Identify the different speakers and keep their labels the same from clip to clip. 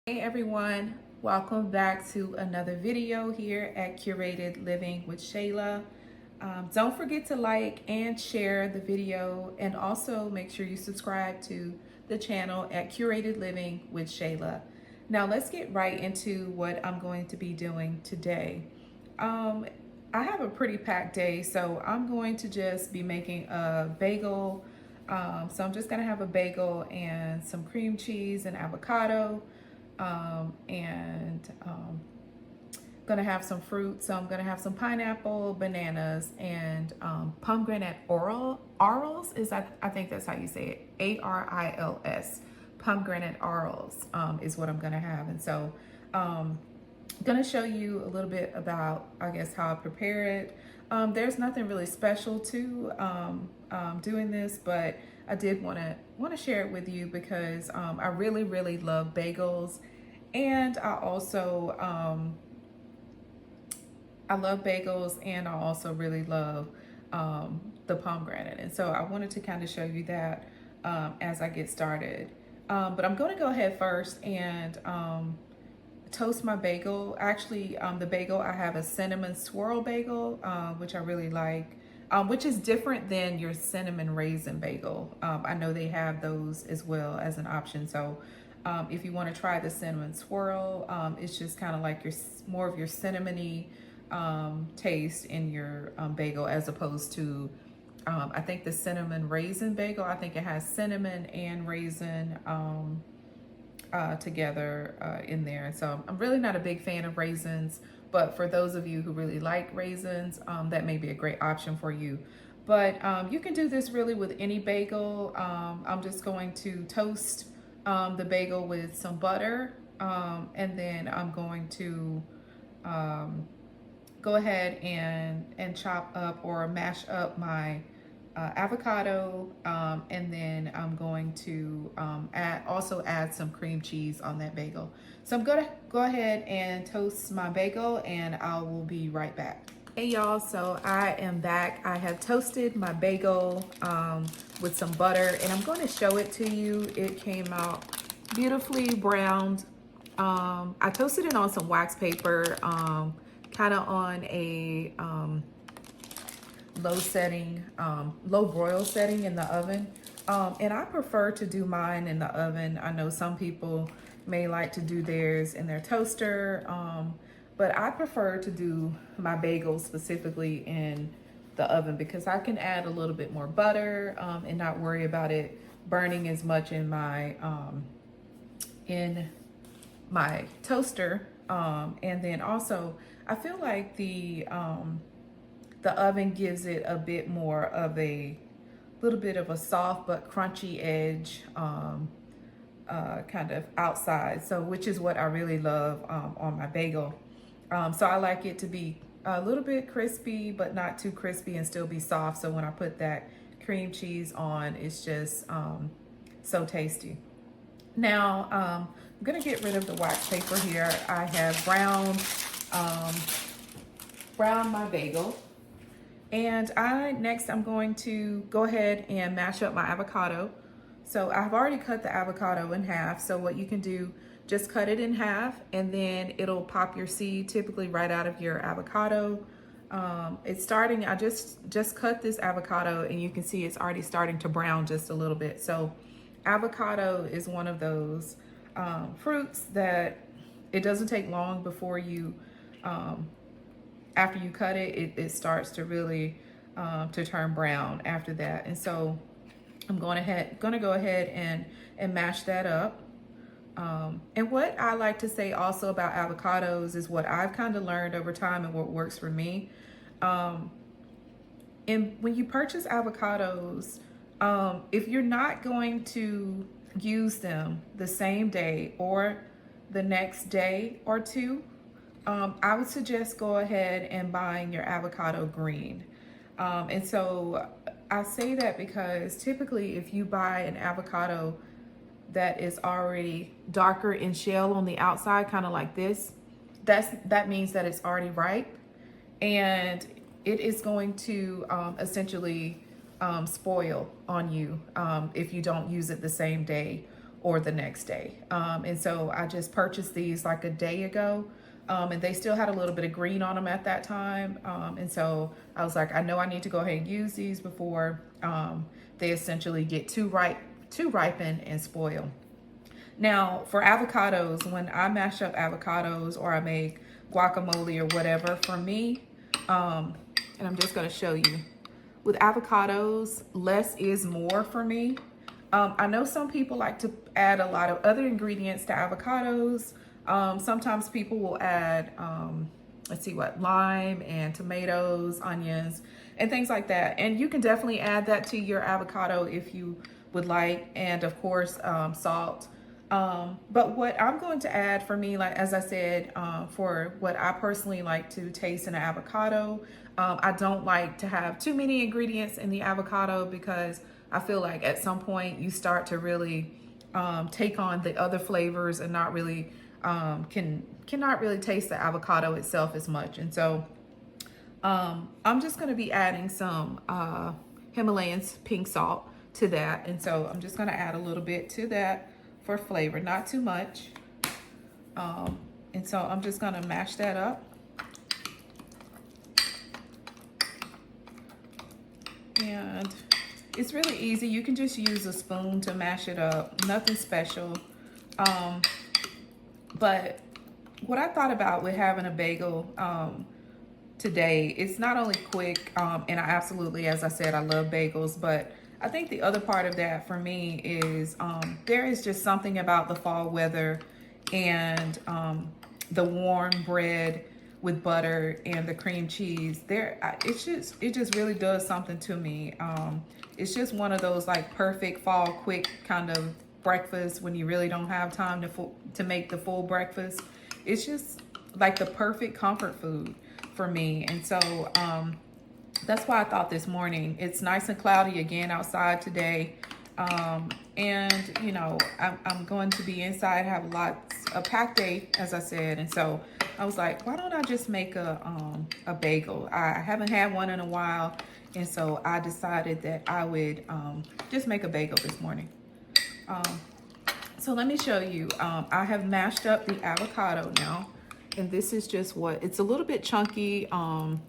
Speaker 1: Hey everyone, welcome back to another video here at Curated Living with Shayla. Don't forget to like and share the video, and also make sure you subscribe to the channel at Curated Living with Shayla. Now let's get right into what I'm going to be doing today. I have a pretty packed day, so I'm going to just be making a bagel. So I'm just gonna have a bagel and some cream cheese and avocado, and gonna have some fruit. So I'm gonna have some pineapple, bananas, and pomegranate orals. I think that's how you say it. ARILS. Pomegranate orals is what I'm gonna have. And so gonna show you a little bit about, I guess, how I prepare it. There's nothing really special to doing this, but I did want to share it with you because I really love bagels, and I love bagels, and I also really love the pomegranate. And so I wanted to kind of show you that as I get started. But I'm going to go ahead first and toast my bagel. Actually, the bagel, I have a cinnamon swirl bagel, which I really like, which is different than your cinnamon raisin bagel. I know they have those as well as an option. So if you want to try the cinnamon swirl, it's just kind of like more of your cinnamony taste in your bagel, as opposed to I think the cinnamon raisin bagel, I think it has cinnamon and raisin together in there. So I'm really not a big fan of raisins, but for those of you who really like raisins, that may be a great option for you. But you can do this really with any bagel. I'm just going to toast the bagel with some butter, and then I'm going to go ahead and chop up or mash up my avocado, and then I'm going to add some cream cheese on that bagel. So I'm gonna go ahead and toast my bagel, and I will be right back. Hey y'all, so I am back. I have toasted my bagel with some butter, and I'm going to show it to you. It came out beautifully browned. I toasted it on some wax paper, kind of on a low broil setting in the oven. And I prefer to do mine in the oven. I know some people may like to do theirs in their toaster, but I prefer to do my bagels specifically in the oven because I can add a little bit more butter and not worry about it burning as much in my toaster. And then also, I feel like the oven gives it a bit more of a little bit of a soft but crunchy edge, kind of outside. So, which is what I really love on my bagel. So I like it to be a little bit crispy, but not too crispy, and still be soft. So when I put that cream cheese on, it's just so tasty. Now, I'm gonna get rid of the wax paper here. I have browned my bagel. And next I'm going to go ahead and mash up my avocado. So I've already cut the avocado in half. So what you can do, just cut it in half, and then it'll pop your seed typically right out of your avocado. It's starting, I just cut this avocado, and you can see it's already starting to brown just a little bit. So avocado is one of those fruits that it doesn't take long before you, after you cut it, it starts to really to turn brown after that. And so I'm gonna go ahead and mash that up. And what I like to say also about avocados is what I've kind of learned over time and what works for me. And when you purchase avocados, if you're not going to use them the same day or the next day or two, I would suggest go ahead and buying your avocado green. And so I say that because typically if you buy an avocado that is already darker in shell on the outside, kind of like this, that means that it's already ripe, and it is going to essentially spoil on you if you don't use it the same day or the next day. And so I just purchased these like a day ago. And they still had a little bit of green on them at that time. And so I was like, I know I need to go ahead and use these before they essentially get too ripen and spoil. Now, for avocados, when I mash up avocados or I make guacamole or whatever, for me, and I'm just going to show you, with avocados, less is more for me. I know some people like to add a lot of other ingredients to avocados. Sometimes people will add, let's see what, lime and tomatoes, onions, and things like that. And you can definitely add that to your avocado if you would like, and of course, salt. But what I'm going to add for me, like as I said, for what I personally like to taste in an avocado, I don't like to have too many ingredients in the avocado because I feel like at some point you start to really take on the other flavors and not really cannot really taste the avocado itself as much. And so I'm just going to be adding some Himalayan pink salt to that. And so I'm just going to add a little bit to that for flavor, not too much. And so I'm just going to mash that up. And it's really easy. You can just use a spoon to mash it up. Nothing special. But what I thought about with having a bagel today, it's not only quick, and I absolutely, as I said, I love bagels, but I think the other part of that for me is there is just something about the fall weather and the warm bread with butter and the cream cheese. It just really does something to me. It's just one of those like perfect fall quick kind of breakfast when you really don't have time to make the full breakfast. It's just like the perfect comfort food for me. And so that's why I thought this morning, it's nice and cloudy again outside today. And you know, I'm going to be inside, have lots of pack day, as I said. And so I was like, why don't I just make a bagel? I haven't had one in a while. And so I decided that I would just make a bagel this morning. So let me show you. I have mashed up the avocado now. And this is just what, it's a little bit chunky,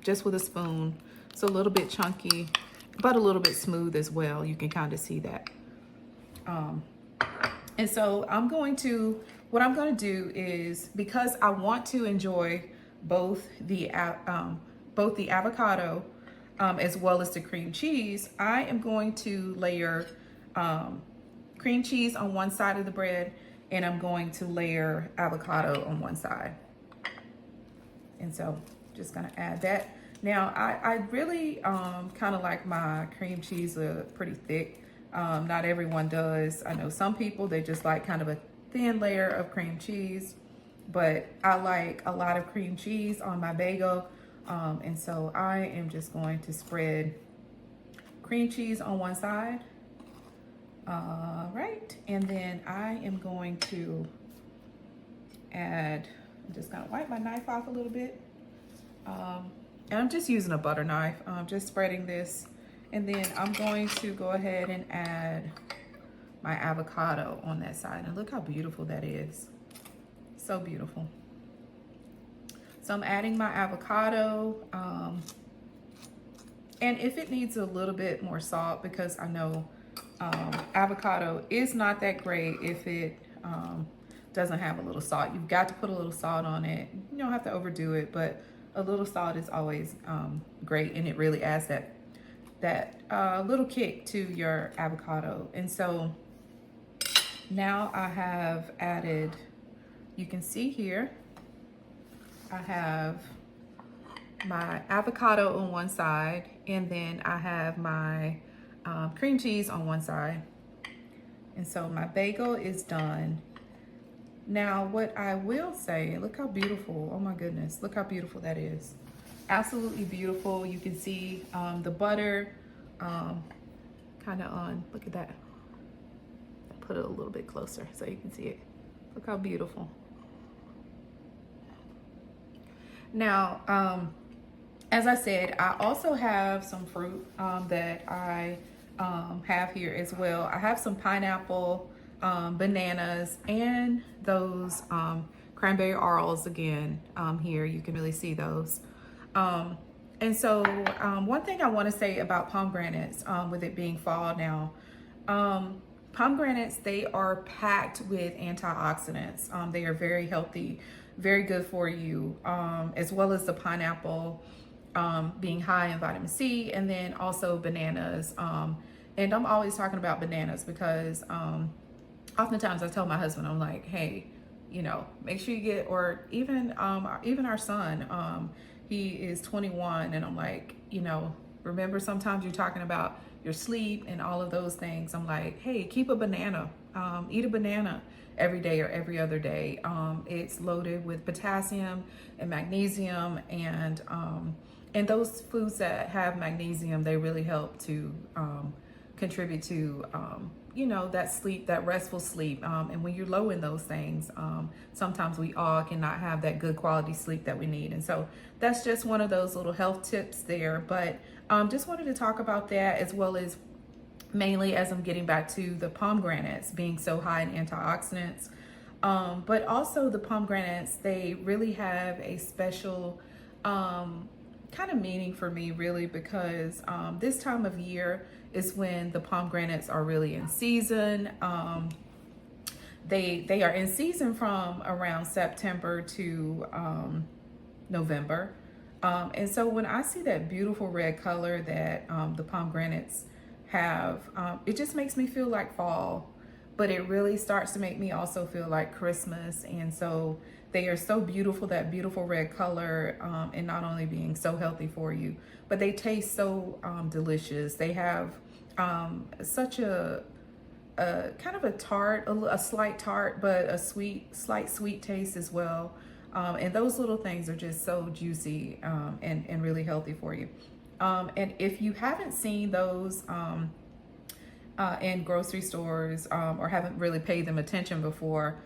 Speaker 1: just with a spoon. It's a little bit chunky, but a little bit smooth as well. You can kind of see that. And so what I'm going to do is, because I want to enjoy both the avocado as well as the cream cheese, I am going to layer cream cheese on one side of the bread, and I'm going to layer avocado on one side. And so just going to add that. Now, I really kind of like my cream cheese pretty thick. Not everyone does. I know some people, they just like kind of a thin layer of cream cheese, but I like a lot of cream cheese on my bagel. And so I am just going to spread cream cheese on one side. Right. And then I am going to add, I'm just gonna wipe my knife off a little bit. And I'm just using a butter knife. Just spreading this. And then I'm going to go ahead and add my avocado on that side. And look how beautiful that is. So beautiful. So I'm adding my avocado. And if it needs a little bit more salt, because I know avocado is not that great if it doesn't have a little salt. You've got to put a little salt on it. You don't have to overdo it, but a little salt is always great, and it really adds that little kick to your avocado. And so now I have added, you can see here, I have my avocado on one side, and then I have my cream cheese on one side. And so my bagel is done. Now, what I will say, look how beautiful, oh my goodness, look how beautiful that is. Absolutely beautiful. You can see the butter kind of on, look at that. Put it a little bit closer so you can see it. Look how beautiful. Now, as I said, I also have some fruit that I have here as well. I have some pineapple, bananas, and those cranberry orals again. Here you can really see those. Um, and so one thing I want to say about pomegranates, with it being fall now, um, pomegranates, they are packed with antioxidants. They are very healthy, very good for you, as well as the pineapple, being high in vitamin C, and then also bananas. And I'm always talking about bananas because oftentimes I tell my husband, I'm like, hey, make sure you get, or even our son, he is 21, and I'm like, remember sometimes you're talking about your sleep and all of those things. I'm like, hey, keep a banana, eat a banana every day or every other day. It's loaded with potassium and magnesium, and those foods that have magnesium, they really help to contribute to that sleep, that restful sleep. And when you're low in those things, sometimes we all cannot have that good quality sleep that we need. And so that's just one of those little health tips there. But just wanted to talk about that, as well as mainly as I'm getting back to the pomegranates being so high in antioxidants. But also the pomegranates, they really have a special kind of meaning for me, really, because this time of year is when the pomegranates are really in season. They are in season from around September to November. And so when I see that beautiful red color that the pomegranates have, it just makes me feel like fall, but it really starts to make me also feel like Christmas. And so they are so beautiful, that beautiful red color, and not only being so healthy for you, but they taste so delicious. They have such a kind of a tart, a slight tart, but a slight sweet taste as well. And those little things are just so juicy, and really healthy for you. And if you haven't seen those in grocery stores, or haven't really paid them attention before,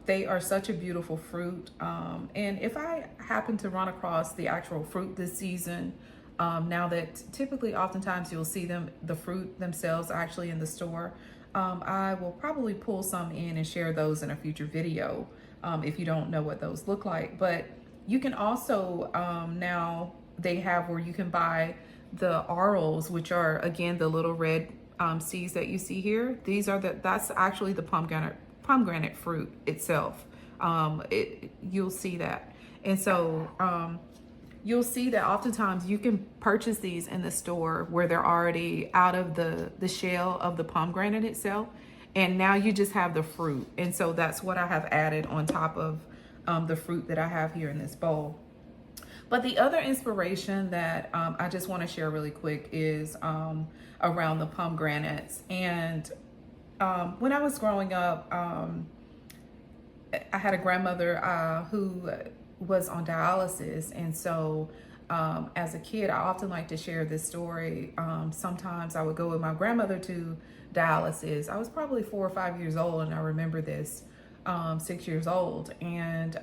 Speaker 1: they are such a beautiful fruit. And if I happen to run across the actual fruit this season, now that typically oftentimes you'll see the fruit themselves actually in the store, I will probably pull some in and share those in a future video, if you don't know what those look like. But you can also, now they have where you can buy the arls, which are again the little red seeds that you see here. That's actually the pomegranate fruit itself. You'll see that. And so you'll see that oftentimes you can purchase these in the store where they're already out of the shell of the pomegranate itself. And now you just have the fruit. And so that's what I have added on top of the fruit that I have here in this bowl. But the other inspiration that I just want to share really quick is around the pomegranates. And when I was growing up, I had a grandmother who was on dialysis. And so as a kid, I often like to share this story. Sometimes I would go with my grandmother to dialysis. I was probably 4 or 5 years old, and I remember this, 6 years old. And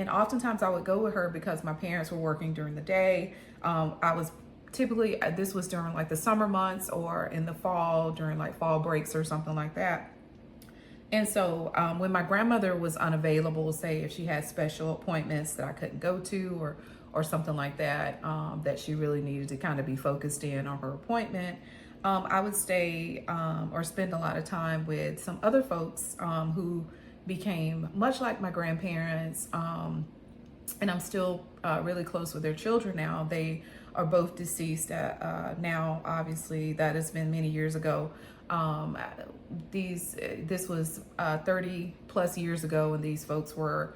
Speaker 1: oftentimes I would go with her because my parents were working during the day. I was typically, this was during like the summer months or in the fall during like fall breaks or something like that. And so when my grandmother was unavailable, say if she had special appointments that I couldn't go to, or something like that, that she really needed to kind of be focused in on her appointment, I would stay or spend a lot of time with some other folks who became much like my grandparents, and I'm still really close with their children now. They are both deceased now. Obviously, that has been many years ago. This was 30 plus years ago, and these folks were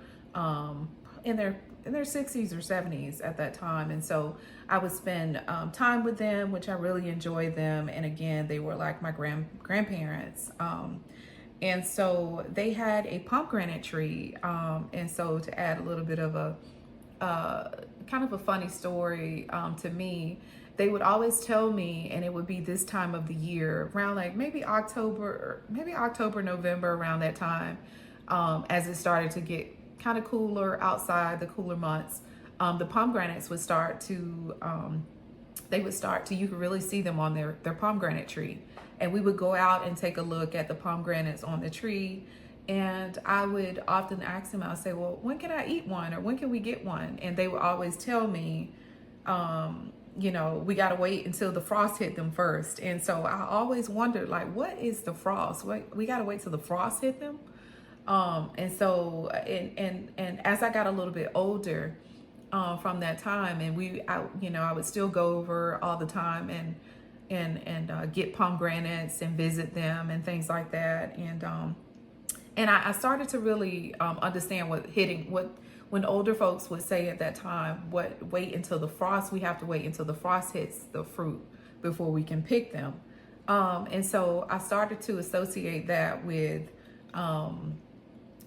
Speaker 1: in their 60s or 70s at that time. And so I would spend time with them, which I really enjoyed them. And again, they were like my grandparents. And so they had a pomegranate tree. And so to add a little bit of a kind of a funny story to me, they would always tell me, and it would be this time of the year, around like maybe October, November, around that time, as it started to get kind of cooler outside, the cooler months, the pomegranates would start to, you could really see them on their pomegranate tree. and we would go out and take a look at the pomegranates on the tree. And I would often ask them, I'll say, well, when can I eat one, or when can we get one? And they would always tell me, we got to wait until the frost hit them first. And so I always wondered, like, what is the frost? We got to wait till the frost hit them. And as I got a little bit older, from that time, and I would still go over all the time and get pomegranates and visit them and things like that. And I started to really understand when older folks would say at that time, wait until the frost, we have to wait until the frost hits the fruit before we can pick them. And so I started to associate that with,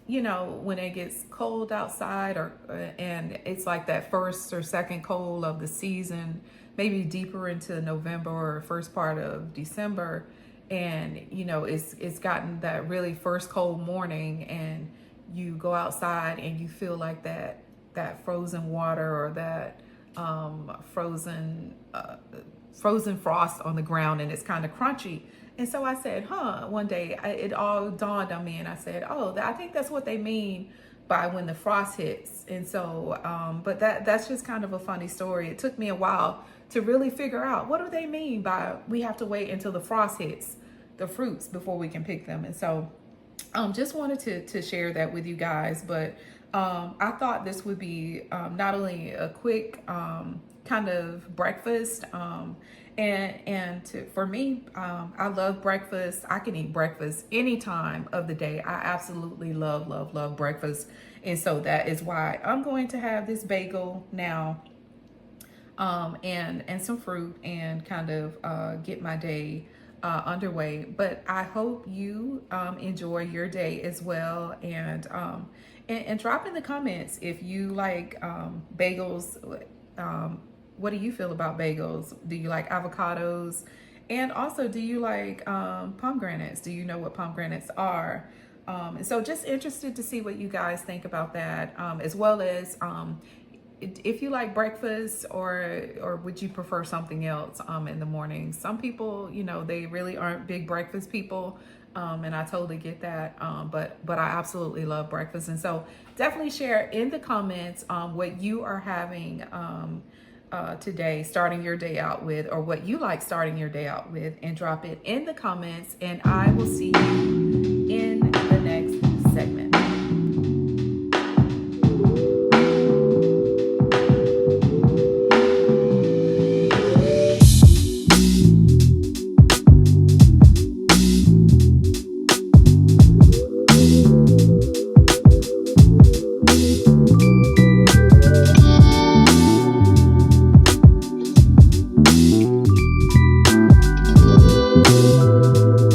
Speaker 1: when it gets cold outside, and it's like that first or second cold of the season, maybe deeper into November or first part of December. And, it's gotten that really first cold morning, and you go outside and you feel like that frozen water, or that frozen frost on the ground, and it's kind of crunchy. And so I said, one day it all dawned on me, and I said, I think that's what they mean by when the frost hits. And so, but that's just kind of a funny story. It took me a while to really figure out, what do they mean by we have to wait until the frost hits the fruits before we can pick them. And so just wanted to share that with you guys. But I thought this would be not only a quick kind of breakfast, for me, I love breakfast. I can eat breakfast any time of the day. I absolutely love breakfast. And so that is why I'm going to have this bagel now, and some fruit, and kind of get my day underway. But I hope you enjoy your day as well, and drop in the comments if you like bagels. What do you feel about bagels? Do you like avocados? And also, do you like pomegranates? Do you know what pomegranates are? And so just interested to see what you guys think about that, as well as if you like breakfast, or would you prefer something else in the morning? Some people, they really aren't big breakfast people, and I totally get that. But I absolutely love breakfast. And so definitely share in the comments what you are having today, starting your day out with, or what you like starting your day out with, and drop it in the comments. And I will see you